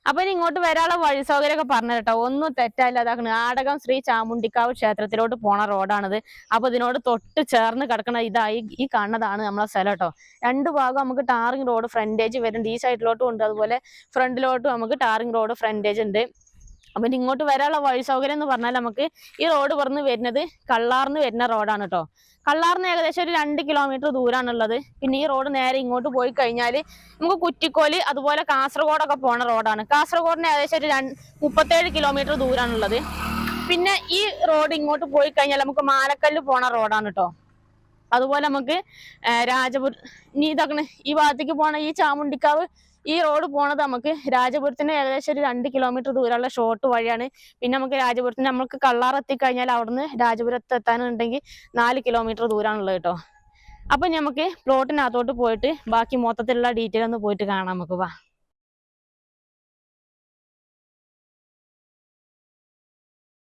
അപ്പൊ ഇനി ഇങ്ങോട്ട് വരാനുള്ള വഴി സൗകര്യമൊക്കെ പറഞ്ഞു കേട്ടോ. ഒന്നും തെറ്റായില്ല. അതാക്കണ് ആടകം ശ്രീ ചാമുണ്ടിക്കാവ് ക്ഷേത്രത്തിലോട്ട് പോണ റോഡാണിത്. അപ്പൊ ഇതിനോട് തൊട്ട് ചേർന്ന് കിടക്കണ ഇതായി ഈ കാണുന്നതാണ് നമ്മളെ സ്ഥലം കേട്ടോ. രണ്ട് ഭാഗം നമുക്ക് ടാറിങ് റോഡ് ഫ്രണ്ടേജ് വരുന്നുണ്ട്. ഈ സൈഡിലോട്ടും ഉണ്ട്, അതുപോലെ ഫ്രണ്ടിലോട്ടും നമുക്ക് ടാറിങ് റോഡ് ഫ്രണ്ടേജ് ഉണ്ട്. അപ്പൊ ഇങ്ങോട്ട് വരാനുള്ള വഴി സൗകര്യം എന്ന് പറഞ്ഞാൽ നമുക്ക് ഈ റോഡ് പറഞ്ഞ് വരുന്നത് കള്ളാർന്ന് വരുന്ന റോഡാണ് കേട്ടോ. കള്ളാർന്ന് ഏകദേശം ഒരു 2 കിലോമീറ്റർ ദൂരാണുള്ളത്. പിന്നെ ഈ റോഡ് നേരെ ഇങ്ങോട്ട് പോയി കഴിഞ്ഞാൽ നമുക്ക് കുറ്റിക്കോല് അതുപോലെ കാസർഗോഡൊക്കെ പോണ റോഡാണ്. കാസർഗോഡിന് ഏകദേശം ഒരു 37 കിലോമീറ്റർ ദൂരാണുള്ളത്. പിന്നെ ഈ റോഡ് ഇങ്ങോട്ട് പോയി കഴിഞ്ഞാൽ നമുക്ക് മാലക്കല്ല് പോണ റോഡാണ് കേട്ടോ. അതുപോലെ നമുക്ക് ഇനി ഇതാക്കണ ഈ ഭാഗത്തേക്ക് പോണ ഈ ചാമുണ്ടിക്കാവ് ഈ റോഡ് പോണത് നമുക്ക് രാജപുരത്തിന് ഏകദേശം ഒരു 2 കിലോമീറ്റർ ദൂരമുള്ള ഷോർട്ട് വഴിയാണ്. പിന്നെ നമുക്ക് രാജപുരത്തിന് നമുക്ക് കള്ളാർ എത്തിക്കഴിഞ്ഞാൽ അവിടുന്ന് രാജപുരത്ത് എത്താനുണ്ടെങ്കിൽ 4 കിലോമീറ്റർ ദൂരമാണുള്ളത് കേട്ടോ. അപ്പൊ നമുക്ക് പ്ലോട്ടിനകത്തോട്ട് പോയിട്ട് ബാക്കി മൊത്തത്തിലുള്ള ഡീറ്റെയിൽ ഒന്ന് പോയിട്ട് കാണാം നമുക്ക്. വാ.